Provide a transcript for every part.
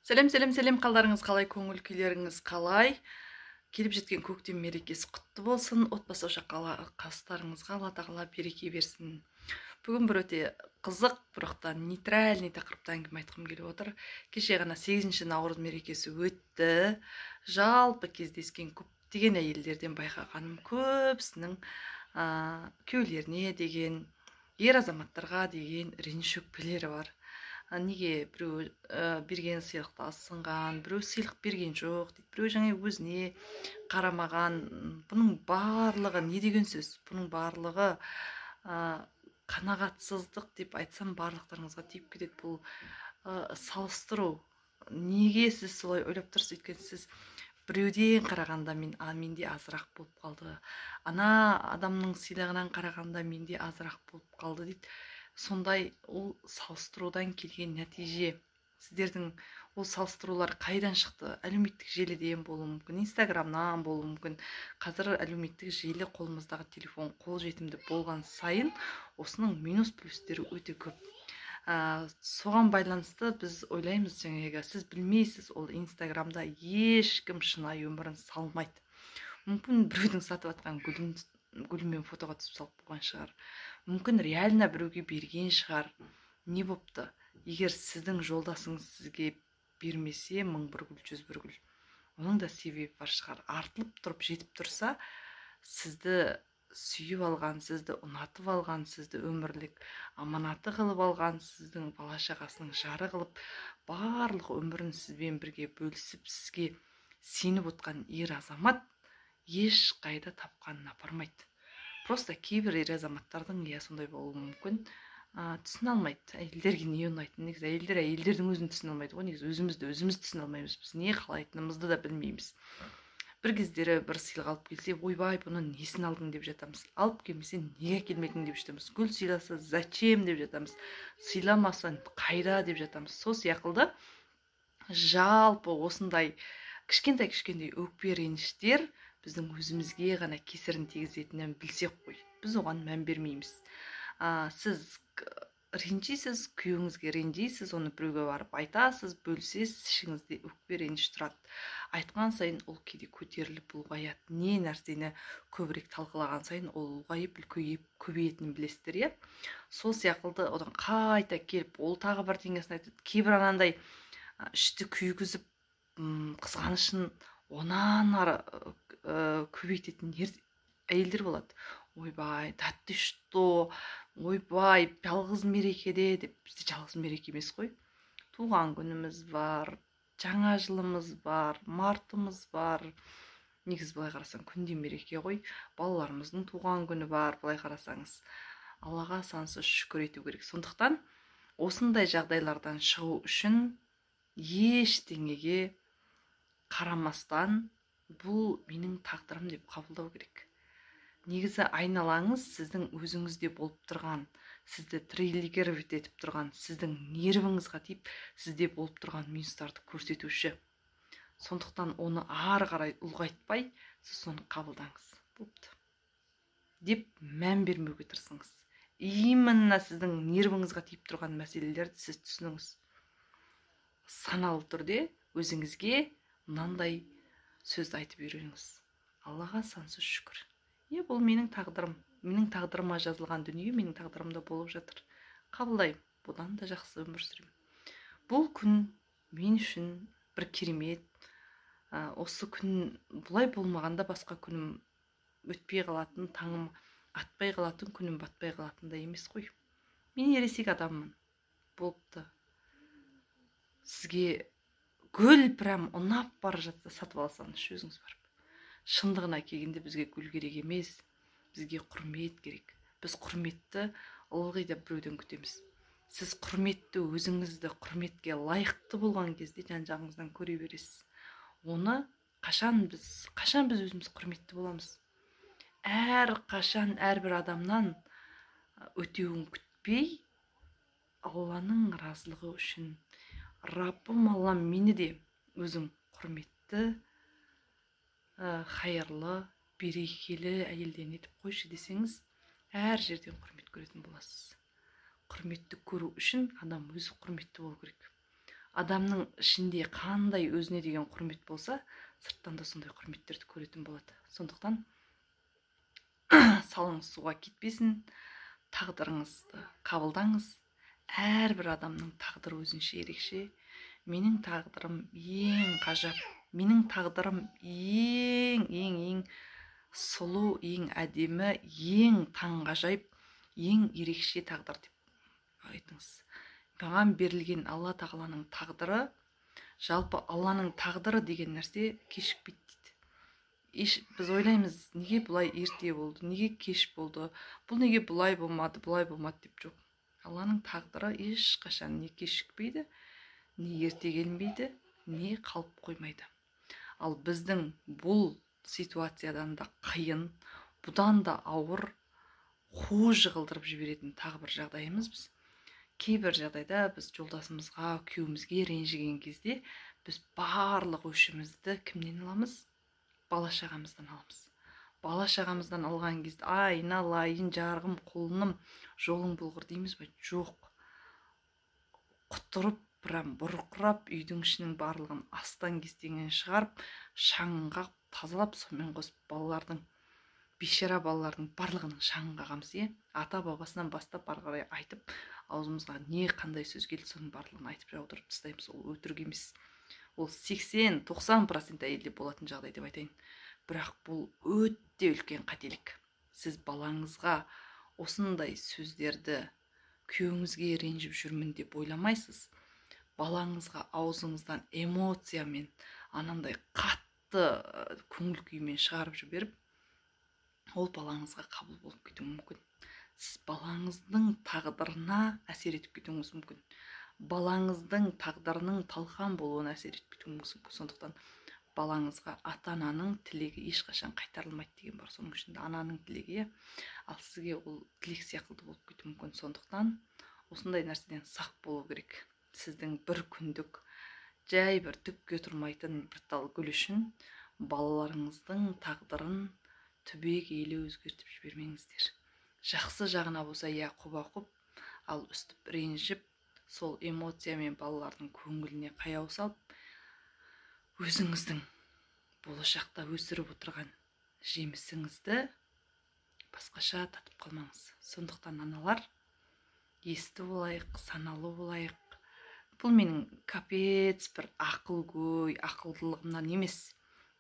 Сәлем, қалдарыңыз қалай, көңіл күйлеріңіз қалай? Келіп жеткен көктем мерекесі құтты болсын, отбасы ошақастарыңызға Алла тағала береке берсін. Бүгін бір өте қызық, бірақтан нейтральный тақырыпта әңгіме айтқым келіп отыр. Кеше ғана 8 наурыз мерекесі өтті. Жалпы кездескен көптеген әйелдерден байқағаным, көбісінің күйеулеріне деген, ер азаматтарға деген реніш өкпелері бар. Неге біреу берген сыйлықты асынған, біреу сыйлық берген жоқ дейді, біреу жаңа өзіне қарамаған. Бұның барлығы не деген сөз? Бұның барлығы қанағатсыздық деп айтсам барлықтарыңызға тиіп кетеді. Бұл салыстыру. Неге сіз солай ойлап тұрсыз? Өйткені сіз біреуден қарағанда менде азырақ болып қалды, ана адамның сыйлығынан қарағанда менде азырақ болып қалды дейді. Сондай ол салыстырудан келген нәтиже. Сіздердің ол салыстырулар қайдан шықты? Әлеуметтік желіден болуы мүмкін, инстаграмнан болуы мүмкін. Қазір әлеуметтік желі қолымыздағы телефон қолжетімді болған сайын осының минус плюстері өте көп. Соған байланысты біз ойлаймыз, жаңағы сіз білмейсіз, ол инстаграмда ешкім шынайы өмірін салмайды. Мүмкін біреудің сатып атқан гүлмен фотоға түсіп салып болған шығар. Мүмкін реально біреуге берген шығар. Не бопты? Егер сіздің жолдасыңыз сізге бермесе, 1001 гүл, 101 гүл. Оның да себебі бар шығар. Артылып тұрып жетіп тұрса, сізді сүйіп алған, сізді ұнатып алған, сізді өмірлік аманаты қылып алған, сіздің бала шағасының жары қылып, барлық өмірін сізбен бірге бөлісіп, сізге сеніп отқан ер азамат еш қайда тапқанын апармайды. Просто кейбір ер азаматтардың сондай болуы мүмкін, түсіне алмайды. Әйелдерге не ұнайтын? Негізі әйелдердің өзін түсіне алмайды ғой. Негізі өзіміз түсіне алмаймыз. Біз не қалайтынымызды да білмейміз. Бір кездері бір сыйлық алып келсе, ойбай, бұны несін алдың деп жатамыз. Алып келмесе, неге әкелмедің деп жатамыз. Гүл сыйласа, зачем деп жатамыз. Сыйламаса, қайда деп жатамыз. Сол сияқылды жалпы осындай кішкентай өкпе реніштер біздің өзімізге ғана кесірін тигізетінін білсек қой. Біз оған мән бермейміз. Сіз ренжисіз, күйеуіңізге ренжисіз, оны біреуге барып айтасыз, бөлсесіз, ішіңізде өкпе реніш тұрады. Айтқан сайын ол кейде көтеріліп ұлғаяды. Не нәрсені көбірек талқылаған сайын ол ұлғайып, көбейетінін білесіздер, иә? Сол сияқылды одан қайта келіп, ол тағы бір теңесін айтады. Кейбір анандай ішті күйгізіп, қызғанышын онан ары көбейтетін әйелдер болады. Ойбай, тәтті что, ойбай, жалғыз мерекеде деп. Бізде жалғыз мереке емес қой. Туған күніміз бар, жаңа жылымыз бар, мартымыз бар. Негіз былай қарасаң, күнде мереке ғой. Балаларымыздың туған күні бар, былай қарасаңыз. Аллаға сансыз шүкір ету керек. Сондықтан осындай жағдайлардан шығу үшін ештеңеге қарамастан бұл менің тағдырым деп қабылдау керек. Негізі айналаңыз сіздің өзіңізде болып тұрған, сізді триллигервит етіп тұрған, сіздің нервіңізға тиіп, сізде болып тұрған минустарды көрсетуші. Сондықтан оны ары қарай ұлғайтпай, сіз соны қабылдаңыз. Болыпты деп мән бермеуге тырысыңыз. Именно сіздің нервіңізға тиіп тұрған мәселелерді сіз түсініңіз. Саналы түрде өзіңізге мынандай сөзді айтып үйреніңіз. Аллаға сансыз шүкір. Бұл менің тағдырым. Менің тағдырыма жазылған дүние менің тағдырымда болып жатыр. Қабылдаймын. Бұдан да жақсы өмір сүремін. Бұл күн мен үшін бір керемет. Осы күн бұлай болмағанда басқа күнім өтпей қалатын, таңым атпай қалатын, күнім батпай қалатын да емес қой. Мен ересек адаммын. Болыпты. Сізге гүл прям ұнап бара жатса сатып алсаңыз өзіңіз барып. Шындығына келгенде бізге гүл керек емес, бізге құрмет керек. Біз құрметті ылғи да біреуден күтеміз. Сіз құрметті өзіңізді құрметке лайықты болған кезде жан-жағыңыздан көре бересіз. Оны қашан біз өзіміз құрметті боламыз. Қашан әрбір адамнан өтеуін күтпей, Алланың разылығы үшін, Раббым Аллам мені де өзің құрметті, хайырлы, берекелі әйелден етіп қойшы десеңіз, әр жерден құрмет көретін боласыз. Құрметті көру үшін адам өзі құрметті болу керек. адамның ішінде қандай өзіне деген құрмет болса, сырттан да сондай құрметтерді көретін болады. Сондықтан салыңыз суға кетпесін, тағдырыңызды қабылдаңыз. Әрбір адамның тағдыры өзінше ерекше. Менің тағдырым ең ғажап, менің тағдырым ең сұлу, ең әдемі, ең таңғажайып, ең ерекше тағдыр деп айтыңыз. Маған берілген Алла тағаланың тағдыры, жалпы Алланың тағдыры деген нәрсе кешікпейді дейді. Біз ойлаймыз, неге бұлай ерте болды, неге кеш болды, бұл неге бұлай болмады деп жоқ. Алланың тағдыры ешқашан не кешікпейді, не ерте келмейді, не қалып қоймайды. Ал біздің бұл ситуациядан да қиын, бұдан да ауыр, қу жығылдырып жіберетін тағы бір жағдайымыз біз. Кейбір жағдайда біз жолдасымызға, күйеуімізге ренжіген кезде біз барлық өшімізді кімнен аламыз? Бала-шағамыздан аламыз. Бала-шағамыздан алған кезде айналайын жарығым, құлыным, жолың болғыр дейміз бе? Жоқ. Құтырып, бұрқырап, үйдің ішінің барлығын астан-кестеңнен шығарып, шаңын қағып, тазалап, сонымен қосып балалардың, бейшара балалардың барлығының шаңын қағамыз, ата-бабасынан бастап ары қарай айтып, аузымызға не қандай сөз келді, соның барлығын айтып жаудырып тастаймыз. Ол өтірік емес. Ол 80-90% әйелде болатын жағдай деп айтайын. Бірақ бұл өте үлкен қателік. Сіз балаңызға осындай сөздерді күйеуіңізге ренжіп жүрмін деп ойламайсыз. Балаңызға аузыңыздан эмоциямен, анандай қатты көңіл күймен шығарып жіберіп, ол балаңызға қабыл болып кетуі мүмкін. Сіз балаңыздың тағдырына әсер етіп кетуіңіз мүмкін. Балаңыздың тағдырының талқан болуына әсер етіп кетуіңіз мүмкін. Сондықтан балаңызға ата-ананың тілегі ешқашан қайтарылмайды деген бар. Соның ішінде ананың тілегі, ал сізге ол тілек сияқты болып кетуі мүмкін. Сондықтан осындай нәрседен сақ болу керек. Сіздің бір күндік жай бір түкке тұрмайтын бір тал гүл үшін балаларыңыздың тағдырын түбегейлі өзгертіп жібермеңіздер. Жақсы жағына болса құба-құп, ал үстіп ренжіп, сол эмоциямен балалардың көңіліне қаяу салып, өзіңіздің болашақта өсіріп отырған жемісіңізді басқаша татып қалмаңыз. Сондықтан аналар, есті болайық, саналы болайық. Бұл менің капец бір ақылгөй, ақылдылығымнан емес.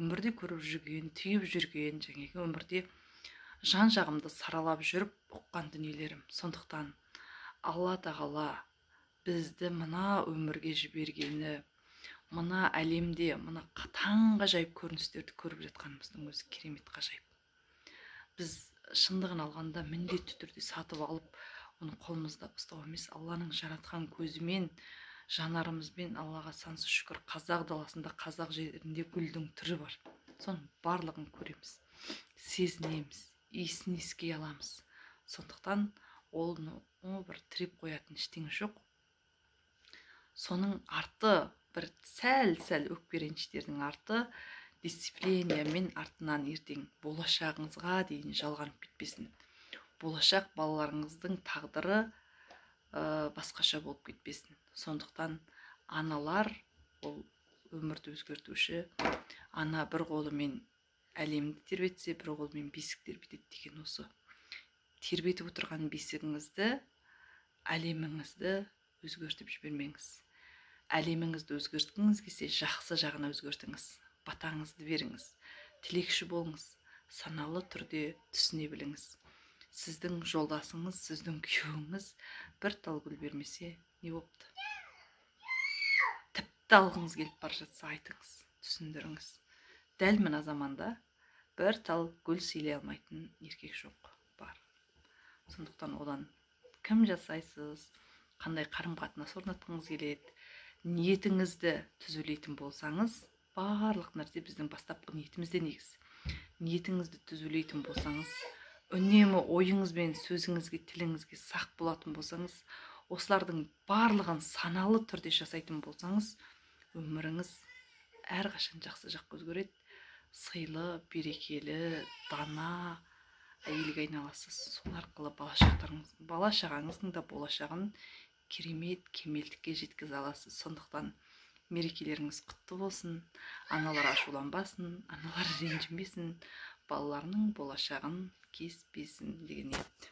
Өмірде көріп жүрген, түйіп жүрген, жаңағы өмірде жан жағымды саралап жүріп ұққан дүниелерім. Сондықтан Алла тағала бізді мына өмірге жібергені, мына әлемде мына таңғажайып көріністерді көріп жатқанымыздың өзі керемет ғажайып. Біз шындығын алғанда міндетті түрде сатып алып, оны қолымызда ұстау емес, Алланың жаратқан көзімен, жанарымызбен Аллаға сансыз шүкір, қазақ даласында, қазақ жерінде гүлдің түрі бар. Соның барлығын көреміз, сезінеміз, иісін иіскей аламыз. Сондықтан оны бір тіреп қоятын ештеңе жоқ. Соның арты, бір сәл өкпе-реніштердің арты дисциплинамен артынан ертең болашағыңызға дейін жалғанып кетпесін. Болашақ балаларыңыздың тағдыры басқаша болып кетпесін. Сондықтан аналар ол өмірді өзгертуші. Ана бір қолымен әлемді тербетсе, бір қолымен бесік тербетеді деген осы. Тербетіп отырған бесігіңізді, әлеміңізді өзгертіп жібермеңіз. Әлеміңізді өзгерткіңіз келсе, жақсы жағына өзгертіңіз. Батаңызды беріңіз. Тілекші болыңыз. Саналы түрде түсіне біліңіз. Сіздің жолдасыңыз, сіздің күйеуіңіз бір тал гүл бермесе, не болыпты? Тіпті алғыңыз келіп бара жатса, айтыңыз, түсіндіріңіз. Дәл мына заманда бір тал гүл сыйлай алмайтын еркек жоқ, бар. Сондықтан одан кім жасайсыз, қандай қарым-қатынас орнатқыңыз келеді, ниетіңізді түзулейтін болсаңыз, барлық нәрсе біздің бастапқы ниетімізде негіз. Ниетіңізді түзулейтін болсаңыз, үнемі ойыңызбен сөзіңізге, тіліңізге сақ болатын болсаңыз, осылардың барлығын саналы түрде жасайтын болсаңыз, өміріңіз әрқашан жақсы жаққа өзгереді. Сыйлы, берекелі, дана әйелге айналасыз. Сол арқылы бала-шағаңыздың да болашағын керемет кемелдікке жеткізе аласыз. Сондықтан мерекелеріңіз құтты болсын, аналар ашуланбасын, аналар ренжімесін, балаларының болашағын кеспесін деген ниет.